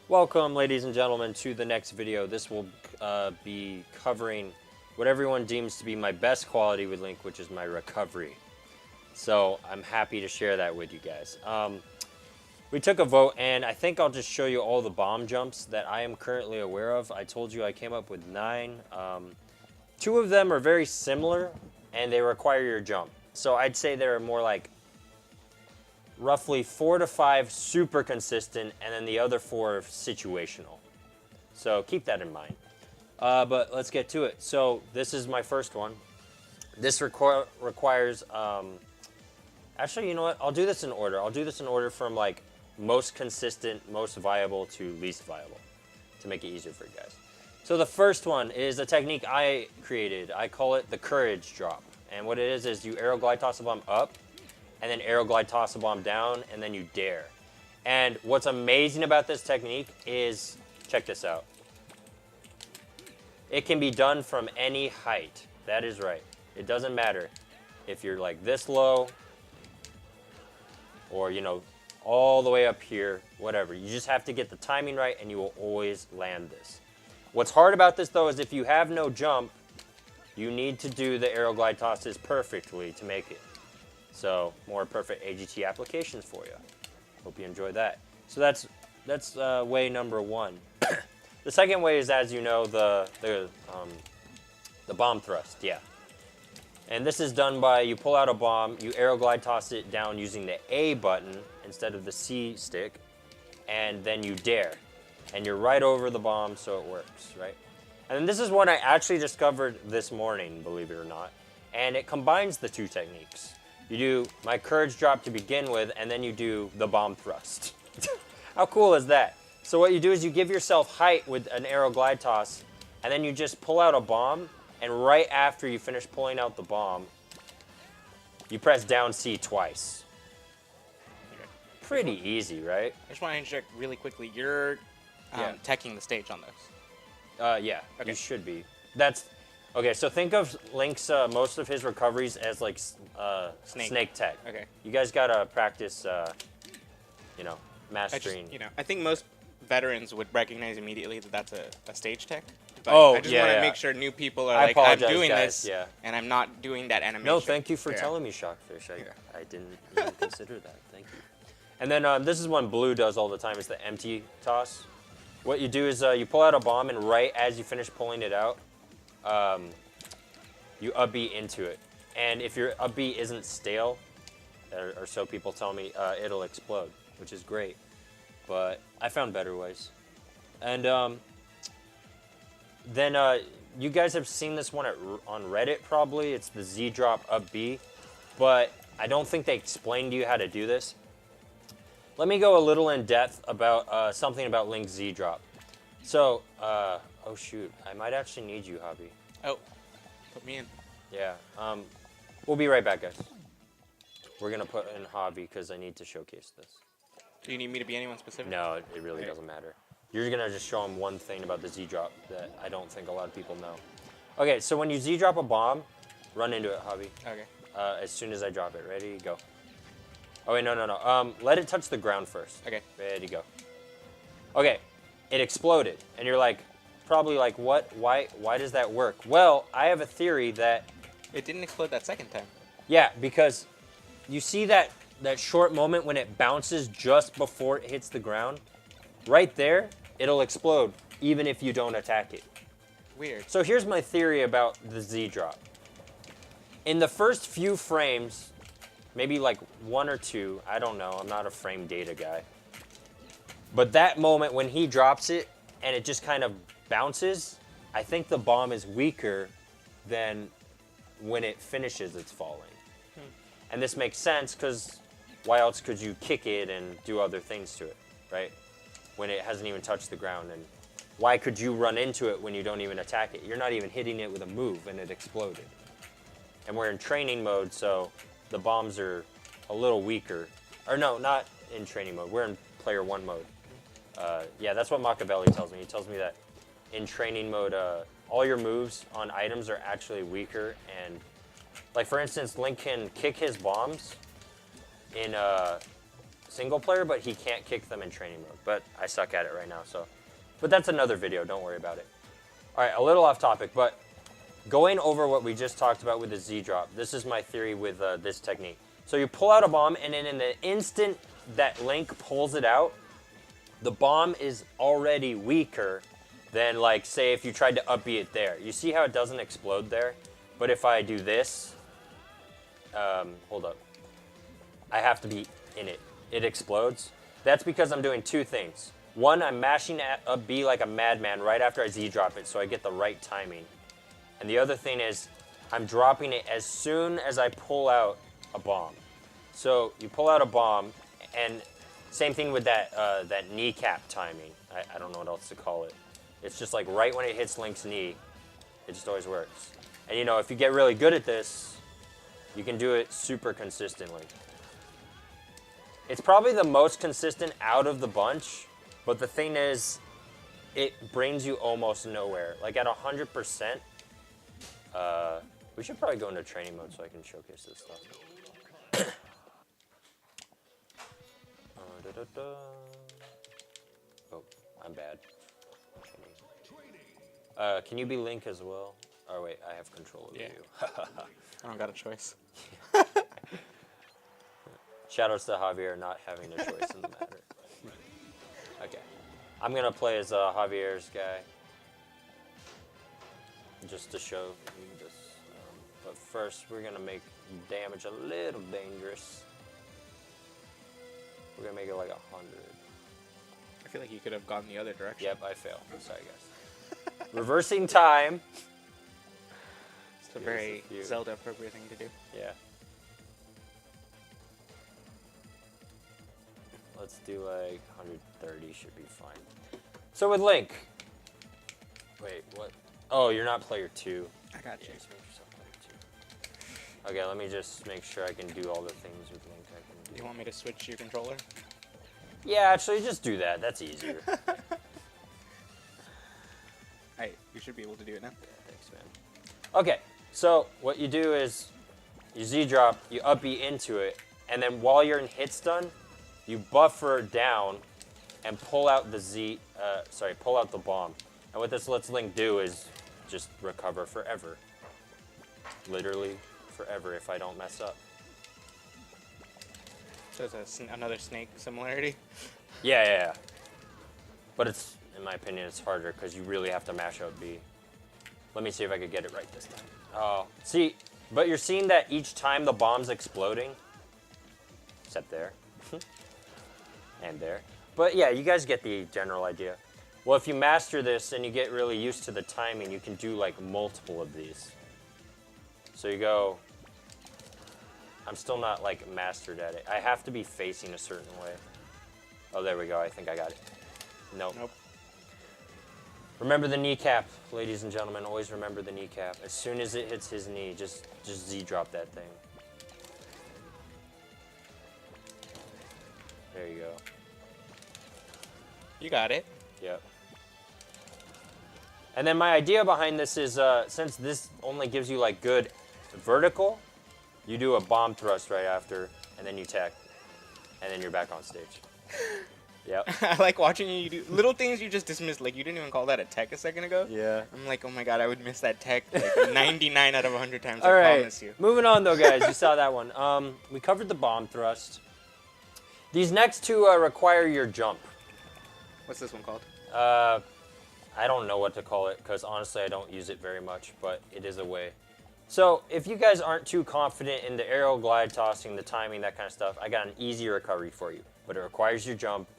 Welcome, ladies and gentlemen, to the next video. This will be covering what everyone deems to be my best quality with Link, which is my recovery. So I'm happy to share that with you guys. We took a vote, and I think I'll just show you all the bomb jumps that I am currently aware of. I told you I came up with 9. 2 of them are very similar, and they require your jump. So I'd say they're more like roughly 4 to 5 super consistent, and then the other 4 situational. So keep that in mind. But let's get to it. So this is my first one. This requires, actually, you know what? I'll do this in order. I'll do this in order from like most consistent, most viable to least viable to make it easier for you guys. So the first one is a technique I created. I call it the courage drop. And what it is you aero glide toss a bomb up, and then aero glide toss a bomb down, and then you dare. And what's amazing about this technique is, check this out. It can be done from any height. That is right. It doesn't matter if you're like this low, or you know, all the way up here, whatever. You just have to get the timing right, and you will always land this. What's hard about this though is if you have no jump, you need to do the aero glide tosses perfectly to make it. So more perfect AGT applications for you. Hope you enjoyed that. So that's way number 1. The second way is, as you know, the bomb thrust. Yeah. And this is done by you pull out a bomb, you aero glide toss it down using the A button instead of the C stick, and then you dare, and you're right over the bomb, so it works, right? And then this is one I actually discovered this morning, believe it or not, and it combines the 2 techniques. You do my courage drop to begin with, and then you do the bomb thrust. How cool is that? So what you do is you give yourself height with an aero glide toss, and then you just pull out a bomb, and right after you finish pulling out the bomb, you press down C twice. Pretty easy, right? I just want to interject really quickly. You're teching the stage on this. Yeah, okay. You should be. That's okay. So think of Link's most of his recoveries as like snake tech. Okay. You guys gotta practice, you know, mastering. I think most veterans would recognize immediately that that's a stage tech. But I just want to make sure new people are like, I'm doing this, and I'm not doing that animation. No, thank you for telling me, Shockfish. I didn't even consider that. Thank you. And then this is one Blue does all the time. It's the empty toss. What you do is you pull out a bomb, and right as you finish pulling it out, you up B into it. And if your up B isn't stale, or so people tell me, it'll explode, which is great. But I found better ways. And then you guys have seen this one on Reddit probably. It's the Z drop up B. But I don't think they explained to you how to do this. Let me go a little in depth about something about Link's Z drop. So, oh shoot, I might actually need you, Hobby. Oh, put me in. Yeah, we'll be right back, guys. We're gonna put in Hobby because I need to showcase this. Do you need me to be anyone specific? No, it really doesn't matter. You're gonna just show them one thing about the Z drop that I don't think a lot of people know. Okay, so when you Z drop a bomb, run into it, Hobby. Okay. As soon as I drop it, ready, go. Oh wait, no. Let it touch the ground first. Okay. Ready, go. Okay, it exploded, and you're like, probably like, what? Why does that work? Well, I have a theory that it didn't explode that second time. Yeah, because you see that short moment when it bounces just before it hits the ground? Right there, it'll explode, even if you don't attack it. Weird. So here's my theory about the Z drop. In the first few frames, maybe like 1 or 2, I don't know, I'm not a frame data guy. But that moment when he drops it and it just kind of bounces, I think the bomb is weaker than when it finishes its falling. And this makes sense because why else could you kick it and do other things to it, right? When it hasn't even touched the ground. And why could you run into it when you don't even attack it? You're not even hitting it with a move and it exploded. And we're in training mode, so the bombs are a little weaker. Or no, not in training mode. We're in player 1 mode. Yeah, that's what Machiavelli tells me. He tells me that in training mode, all your moves on items are actually weaker. And like for instance, Link can kick his bombs in single player, but he can't kick them in training mode. But I suck at it right now, so. But that's another video, don't worry about it. All right, a little off topic, but going over what we just talked about with the Z-drop, this is my theory with this technique. So you pull out a bomb, and then in the instant that Link pulls it out, the bomb is already weaker than, like, say if you tried to up B it there. You see how it doesn't explode there? But if I do this, hold up. I have to be in it. It explodes. That's because I'm doing two things. One, I'm mashing up B like a madman right after I Z-drop it so I get the right timing. And the other thing is I'm dropping it as soon as I pull out a bomb. So you pull out a bomb, and same thing with that, that kneecap timing. I don't know what else to call it. It's just like right when it hits Link's knee, it just always works. And you know, if you get really good at this, you can do it super consistently. It's probably the most consistent out of the bunch, but the thing is, it brings you almost nowhere. Like at 100%, we should probably go into training mode so I can showcase this stuff. Oh, I'm bad. Can you be Link as well? Oh wait, I have control over you. I don't got a choice. Shoutouts to Javier not having a choice in the matter. Okay, I'm gonna play as Javier's guy, just to show you this. But first, we're gonna make damage a little dangerous. We're gonna make it like 100. I feel like you could have gone the other direction. Yep, I failed. Sorry, guys. Reversing time. It's a very Zelda appropriate thing to do. Yeah. Let's do like 130 should be fine. So with Link. Wait, what? Oh, you're not player 2. I got you. Just make yourself player 2. Okay, let me just make sure I can do all the things with Link I can do. You want me to switch your controller? Yeah, actually, just do that. That's easier. Hey, you should be able to do it now. Yeah, thanks, man. Okay, so what you do is you Z-drop, you up B into it, and then while you're in hit stun, you buffer down and pull out the pull out the bomb. And what this lets Link do is just recover forever. Literally forever if I don't mess up. So there's another Snake similarity? Yeah. But it's, in my opinion, it's harder because you really have to mash out B. Let me see if I could get it right this time. Oh, see, but you're seeing that each time the bomb's exploding, except there, and there. But yeah, you guys get the general idea. Well, if you master this and you get really used to the timing, you can do like multiple of these. So you go, I'm still not like mastered at it. I have to be facing a certain way. Oh, there we go. I think I got it. Nope. Remember the kneecap, ladies and gentlemen. Always remember the kneecap. As soon as it hits his knee, just Z-drop that thing. There you go. You got it. Yep. And then my idea behind this is, since this only gives you like good vertical, you do a bomb thrust right after, and then you tech, and then you're back on stage. Yep. I like watching you do little things you just dismissed. Like, you didn't even call that a tech a second ago. Yeah. I'm like, oh my god, I would miss that tech like 99 out of 100 times. All I right. promise you. Moving on though, guys. You saw that one. We covered the bomb thrust. These next two require your jump. What's this one called? I don't know what to call it because honestly I don't use it very much, but it is a way. So if you guys aren't too confident in the aerial glide tossing, the timing, that kind of stuff, I got an easy recovery for you. But it requires your jump,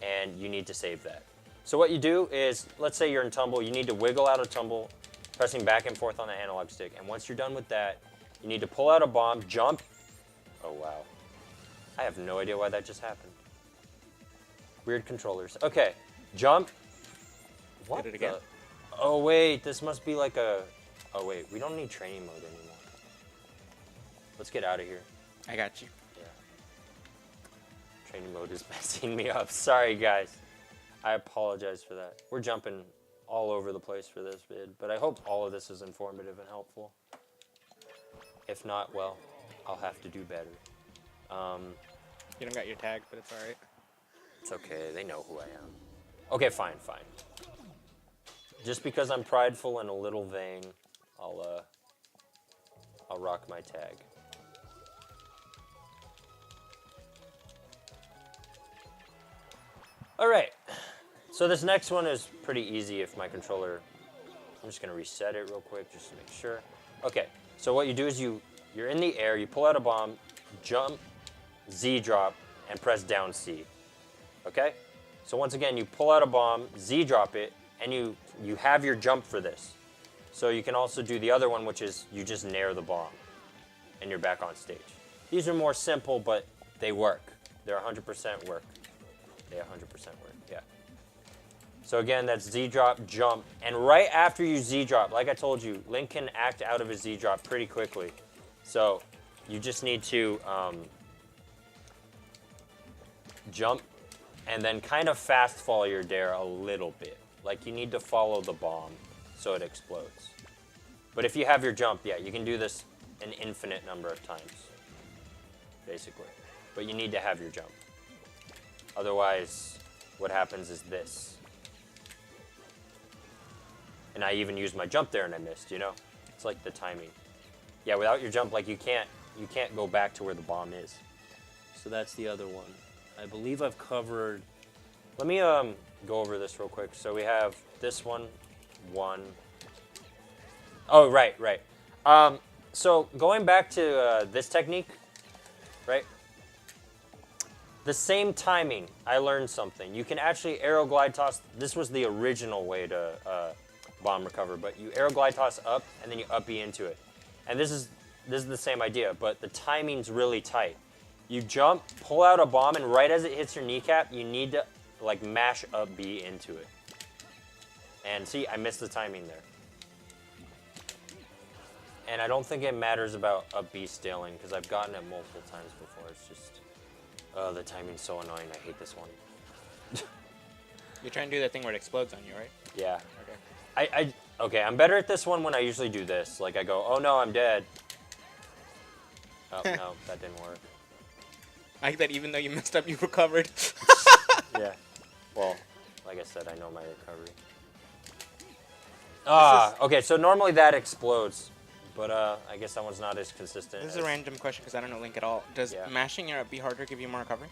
and you need to save that. So what you do is, let's say you're in tumble, you need to wiggle out of tumble, pressing back and forth on the analog stick. And once you're done with that, you need to pull out a bomb, jump. Oh wow. I have no idea why that just happened. Weird controllers. Okay, jump. What Did it again? Oh wait, this must be like a... Oh wait, we don't need training mode anymore. Let's get out of here. I got you. Yeah. Training mode is messing me up. Sorry guys. I apologize for that. We're jumping all over the place for this vid, but I hope all of this is informative and helpful. If not, well, I'll have to do better. You don't got your tag, but it's alright. It's okay, they know who I am. Okay, fine. Just because I'm prideful and a little vain, I'll rock my tag. Alright, so this next one is pretty easy if my controller... I'm just going to reset it real quick just to make sure. Okay, so what you do is you're in the air, you pull out a bomb, jump, Z drop, and press down C. Okay? So once again, you pull out a bomb, Z drop it, and you have your jump for this. So you can also do the other one, which is you just nair the bomb, and you're back on stage. These are more simple, but they work. They're 100% work. They 100% work, yeah. So again, that's Z drop, jump, and right after you Z drop, like I told you, Link can act out of his Z drop pretty quickly. So you just need to jump and then kind of fast fall your dare a little bit. Like you need to follow the bomb so it explodes. But if you have your jump, yeah, you can do this an infinite number of times, basically. But you need to have your jump. Otherwise, what happens is this. And I even used my jump there and I missed, you know? It's like the timing. Yeah, without your jump, like you can't go back to where the bomb is. So that's the other one. I believe I've covered... Let me go over this real quick. So we have this one. Oh, right. So going back to this technique, right? The same timing, I learned something. You can actually aero glide toss. This was the original way to bomb recover, but you aero glide toss up and then you up B into it. And this is the same idea, but the timing's really tight. You jump, pull out a bomb, and right as it hits your kneecap, you need to like mash up B into it. And see, I missed the timing there. And I don't think it matters about up B staling because I've gotten it multiple times before. It's just, oh, the timing's so annoying. I hate this one. You're trying to do that thing where it explodes on you, right? Yeah. Okay. Okay, I'm better at this one when I usually do this. Like I go, oh no, I'm dead. Oh no, that didn't work. I like that even though you messed up, you recovered. Yeah. Well, like I said, I know my recovery. Okay, so normally that explodes. But I guess that one's not as consistent. This is a random question because I don't know Link at all. Does mashing your up B harder give you more recovery?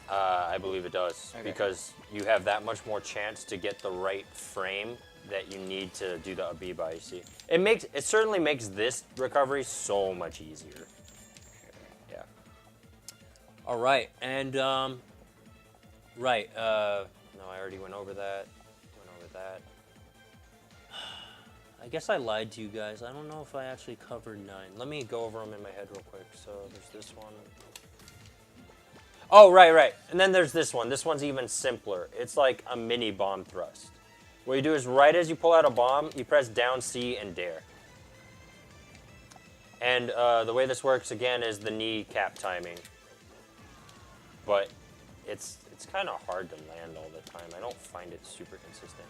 I believe it does. Okay. Because you have that much more chance to get the right frame that you need to do the up B by, you see. It certainly makes this recovery so much easier. Yeah. All right, and no, I already went over that. I guess I lied to you guys. I don't know if I actually covered 9. Let me go over them in my head real quick. So there's this one. Oh, right. And then there's this one. This one's even simpler. It's like a mini bomb thrust. What you do is right as you pull out a bomb, you press down C and dare. And the way this works, again, is the kneecap timing. But it's kind of hard to land all the time. I don't find it super consistent.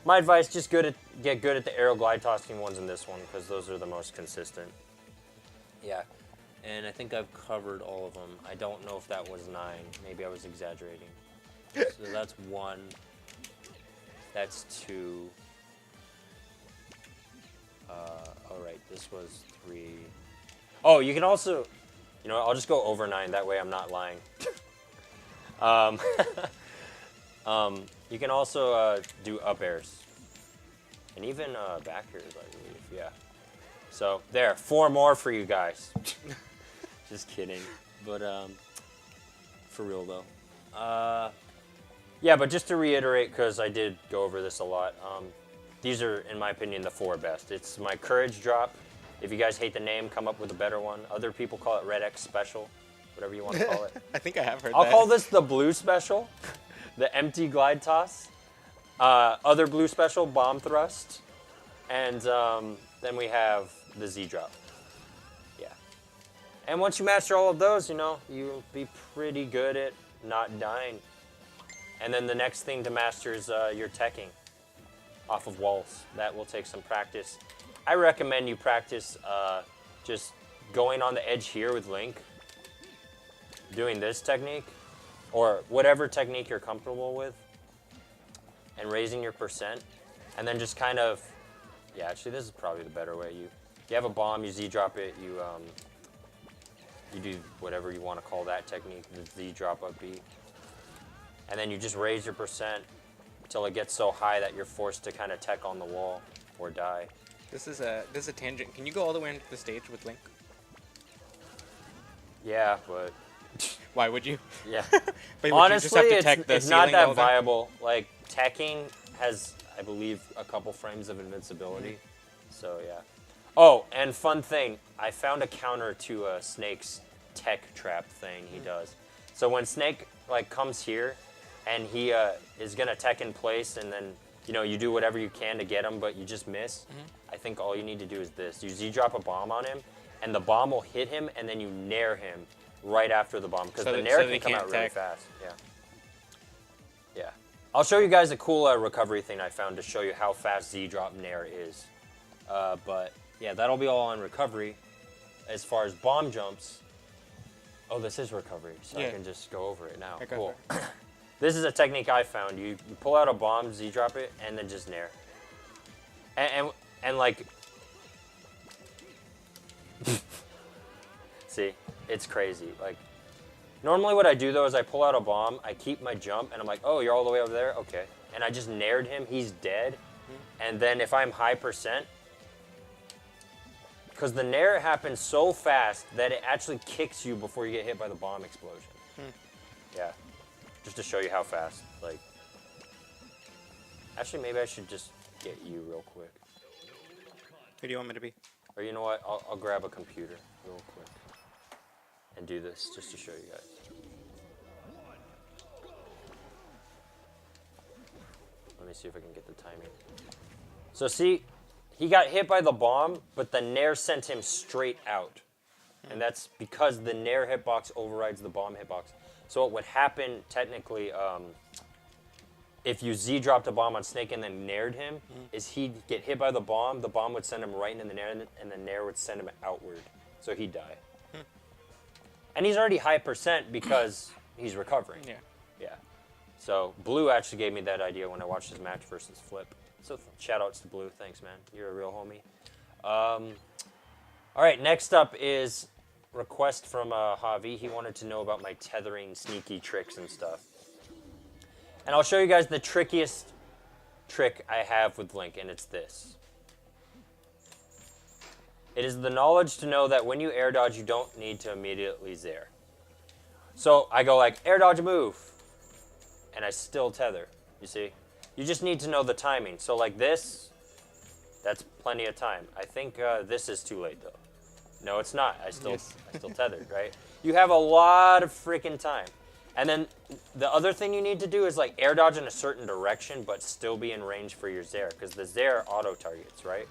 My advice, just get good at the aero glide tossing ones in this one, because those are the most consistent. Yeah, and I think I've covered all of them. I don't know if that was 9. Maybe I was exaggerating. So that's 1. That's 2. All right, this was 3. Oh, you can also, you know, I'll just go over 9. That way I'm not lying. You can also do up airs. And even back airs, I believe, yeah. So, there, 4 more for you guys. Just kidding. But, for real, though. Yeah, but just to reiterate, because I did go over this a lot, these are, in my opinion, the 4 best. It's my courage drop. If you guys hate the name, come up with a better one. Other people call it Red X Special, whatever you want to call it. I think I have heard I'll that. call this the Blue Special. The empty glide toss, other blue special, bomb thrust, and then we have the Z drop. Yeah. And once you master all of those, you know, you'll be pretty good at not dying. And then the next thing to master is your teching off of walls. That will take some practice. I recommend you practice just going on the edge here with Link doing this technique, or whatever technique you're comfortable with, and raising your percent, and then just kind of, yeah, actually this is probably the better way. You have a bomb, you Z-drop it, you do whatever you want to call that technique, the Z-drop up B, and then you just raise your percent until it gets so high that you're forced to kind of tech on the wall or die. This is a tangent. Can you go all the way into the stage with Link? Yeah, but why would you? Yeah. But honestly, it's not that viable. Like, teching has, I believe, a couple frames of invincibility. So yeah. Oh, and fun thing, I found a counter to Snake's tech trap thing he does. So when Snake like comes here, and he is gonna tech in place, and then you do whatever you can to get him, but you just miss. I think all you need to do is this: you Z-drop a bomb on him, and the bomb will hit him, and then you nair him right after the bomb, because the nair can come out really fast. Yeah. Yeah. I'll show you guys a cool recovery thing I found to show you how fast Z-drop nair is. But yeah, that'll be all on recovery. As far as bomb jumps, oh, this is recovery, so I can just go over it now. Cool. This is a technique I found. You pull out a bomb, Z-drop it, and then just nair. And like, see, it's crazy. Like, normally what I do though is I pull out a bomb, I keep my jump, and I'm like, oh, you're all the way over there? Okay. And I just naired him, he's dead. And then if I'm high percent, because the nair happens so fast that it actually kicks you before you get hit by the bomb explosion. Yeah. Just to show you how fast, like, actually maybe I should just get you real quick. Who do you want me to be? Or you know what, I'll grab a computer real quick and do this just to show you guys. Let me see if I can get the timing. So see, he got hit by the bomb, but the nair sent him straight out. And that's because the nair hitbox overrides the bomb hitbox. So what would happen technically, if you Z-dropped a bomb on Snake and then naired him, is he'd get hit by the bomb would send him right into the nair, and the nair would send him outward. So he'd die. And he's already high percent because he's recovering. Yeah. Yeah. So Blue actually gave me that idea when I watched his match versus Flip. So shout outs to Blue. Thanks, man. You're a real homie. All right, next up is request from Javi. He wanted to know about my tethering sneaky tricks and stuff. And I'll show you guys the trickiest trick I have with Link, and it's this. It is the knowledge to know that when you air dodge, you don't need to immediately zair. So I go like, air dodge move, and I still tether, you see? You just need to know the timing. So like this, that's plenty of time. I think this is too late though. No, it's not. I still tethered, right? You have a lot of freaking time. And then the other thing you need to do is like air dodge in a certain direction, but still be in range for your zair, because the zair auto targets, right?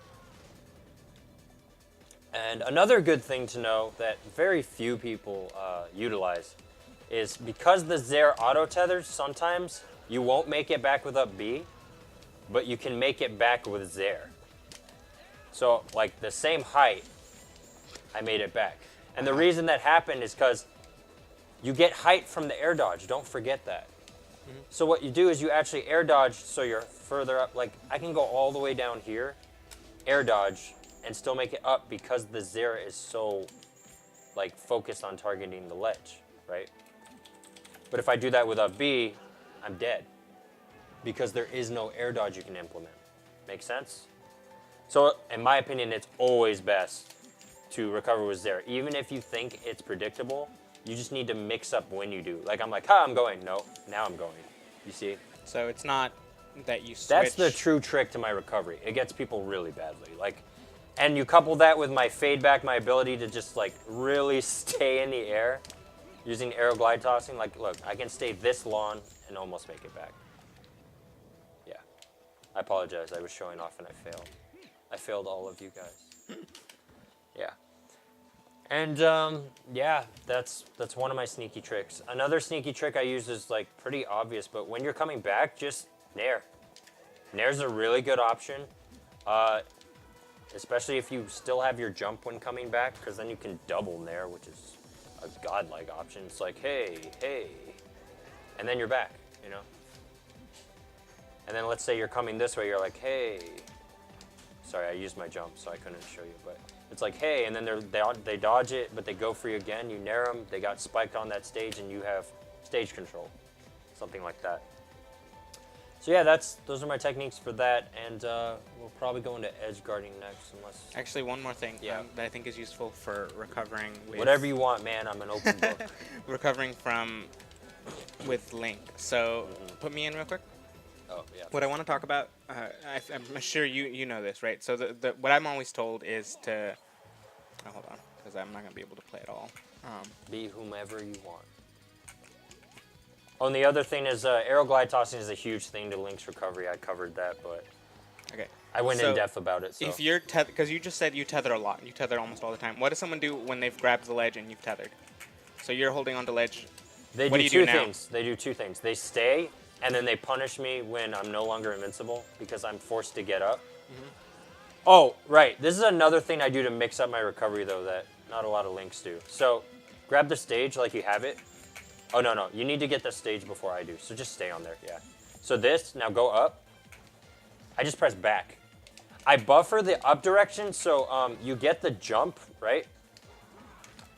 And another good thing to know that very few people utilize is because the zair auto tethers, sometimes you won't make it back with up B, but you can make it back with zair. So like the same height, I made it back. And the reason that happened is because you get height from the air dodge. Don't forget that. So what you do is you actually air dodge so you're further up. Like I can go all the way down here, air dodge, and still make it up because the zair is so like focused on targeting the ledge, right? But if I do that with up B, I'm dead because there is no air dodge you can implement. Make sense? So in my opinion, it's always best to recover with zair. Even if you think it's predictable, you just need to mix up when you do. Like I'm like, I'm going. No, now I'm going. You see? So it's not that you switch. That's the true trick to my recovery. It gets people really badly. Like, and you couple that with my fade back, my ability to just like really stay in the air using aero glide tossing. Like, look, I can stay this long and almost make it back. Yeah. I apologize. I was showing off and I failed. I failed all of you guys. Yeah. And yeah, that's one of my sneaky tricks. Another sneaky trick I use is like pretty obvious, but when you're coming back, just nair. Nair's a really good option, especially if you still have your jump when coming back, because then you can double nair, which is a godlike option. It's like, hey, hey, and then you're back, you know? And then let's say you're coming this way, you're like, hey. Sorry, I used my jump, so I couldn't show you, but it's like, hey, and then they dodge it, but they go for you again, you nair them, they got spiked on that stage, and you have stage control, something like that. So yeah, those are my techniques for that, and we'll probably go into edge guarding next, unless... Actually, one more thing that I think is useful for recovering with... Whatever you want, man, I'm an open book. Recovering with Link. So, put me in real quick. Oh, yeah. What I want to talk about, I'm sure you know this, right? So what I'm always told is to... Oh, hold on, because I'm not going to be able to play at all. Be whomever you want. Oh, and the other thing is aero glide tossing is a huge thing to Link's recovery. I covered that, but I went in depth about it. So. If you're because you just said you tether a lot, you tether almost all the time. What does someone do when they've grabbed the ledge and you've tethered? So you're holding onto ledge. What do you do now? They do two things. They stay, and then they punish me when I'm no longer invincible because I'm forced to get up. Oh, right. This is another thing I do to mix up my recovery, though, that not a lot of Links do. So grab the stage like you have it. Oh, no. You need to get the stage before I do. So just stay on there, yeah. So this, now go up. I just press back. I buffer the up direction, so you get the jump, right?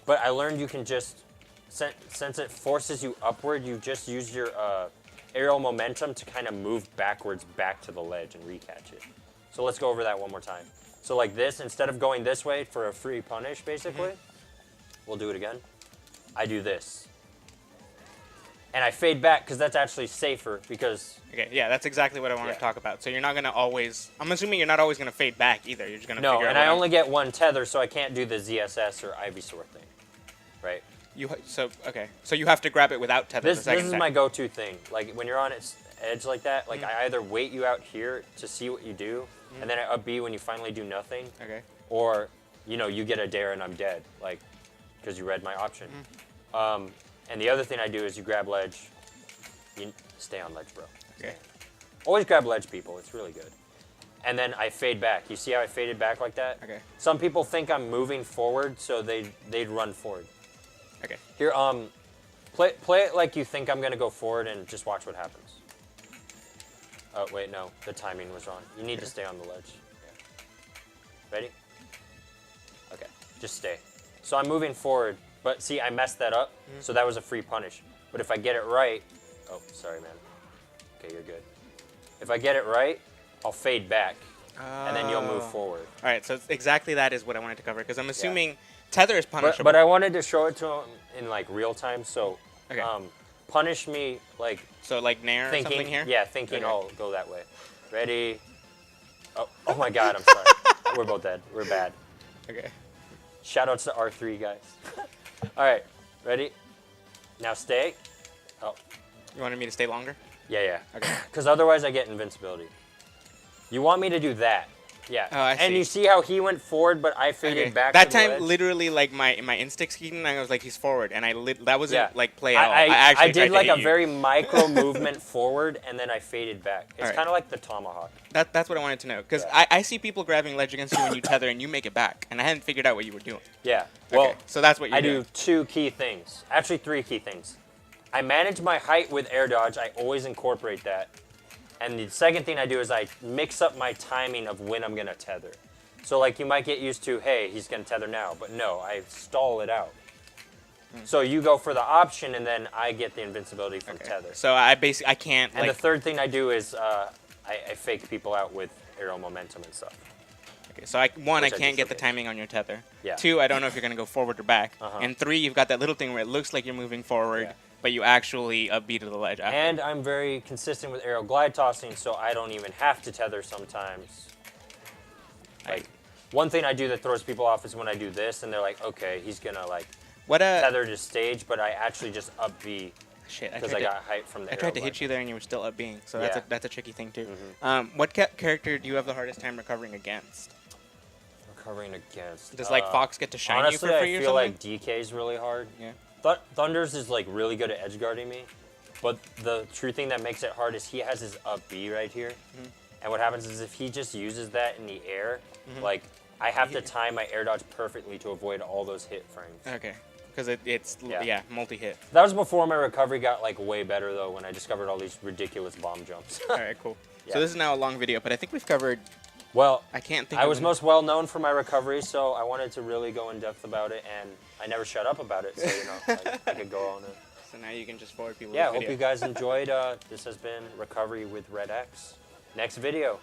But I learned you can just, since it forces you upward, you just use your aerial momentum to kind of move backwards back to the ledge and recatch it. So let's go over that one more time. So like this, instead of going this way for a free punish, basically, we'll do it again. I do this. And I fade back because that's actually safer because... Okay, yeah, that's exactly what I want to talk about. So you're not going to always... I'm assuming you're not always going to fade back either. You're just going to figure out... No, and I only get one tether, so I can't do the ZSS or Ivysaur thing, right? So you have to grab it without tether the second time. This is my go-to thing. Like, when you're on its edge like that, like, I either wait you out here to see what you do, and then I up B when you finally do nothing. Okay. Or, you know, you get a dare and I'm dead, like, because you read my option. And the other thing I do is you grab ledge. You stay on ledge, bro. Okay. Always grab ledge, people. It's really good. And then I fade back. You see how I faded back like that? Okay. Some people think I'm moving forward, so they'd run forward. Okay. Here, play it like you think I'm gonna go forward, and just watch what happens. Oh wait, no, the timing was wrong. You need to stay on the ledge. Yeah. Ready? Okay. Just stay. So I'm moving forward. But see, I messed that up, so that was a free punish. But if I get it right, oh, sorry, man. Okay, you're good. If I get it right, I'll fade back, and then you'll move forward. All right, so exactly that is what I wanted to cover, because I'm assuming tether is punishable. But I wanted to show it to him in like real time, so punish me like. So like nair or something here. Yeah, thinking I'll go that way. Ready? Oh my God, I'm sorry. We're both dead. We're bad. Okay. Shoutouts to R3 guys. All right, ready? Now stay. Oh. You wanted me to stay longer? Yeah. Okay. Because otherwise I get invincibility. You want me to do that. Yeah. Oh, I see. And you see how he went forward, but I faded back. That time, literally, like my instinct scheme, I was like, he's forward, and that wasn't like play out. I did like a very micro movement forward, and then I faded back. It's kind of like the tomahawk. That's what I wanted to know, because I see people grabbing ledge against you when you tether, and you make it back, and I hadn't figured out what you were doing. Yeah. Well, so that's what you do. I do two key things. Actually, three key things. I manage my height with air dodge. I always incorporate that. And the second thing I do is I mix up my timing of when I'm going to tether. So like you might get used to, hey, he's going to tether now. But no, I stall it out. So you go for the option, and then I get the invincibility from tether. So I can't... And the third thing I do is I fake people out with aerial momentum and stuff. Okay, so I can't get the timing on your tether. Yeah. 2, I don't know if you're going to go forward or back. And 3, you've got that little thing where it looks like you're moving forward, but you actually upbeat to the ledge after. And I'm very consistent with aerial glide tossing, so I don't even have to tether sometimes. Like, one thing I do that throws people off is when I do this, and they're like, okay, he's going to, like, tether to stage, but I actually just up B. Shit, because I got height from the I tried to hit you there, and you were still up Bing, so that's a tricky thing, too. Mm-hmm. What character do you have the hardest time recovering against? Recovering against? Does, like, Fox get to shine honestly, you for free or something? Honestly, I feel like DK is really hard. Yeah. Thunders is like really good at edge guarding me, but the true thing that makes it hard is he has his up B right here, and what happens is if he just uses that in the air, like I have to time my air dodge perfectly to avoid all those hit frames. Okay. because it's multi-hit. That was before my recovery got like way better though, when I discovered all these ridiculous bomb jumps. All right, cool. Yeah. So this is now a long video, but I think we've covered. Well, I can't think. I was most well known for my recovery, so I wanted to really go in depth about it, and I never shut up about it, so I could go on it. So now you can just forward people. Yeah, I hope you guys enjoyed. This has been Recovery with Red X. Next video.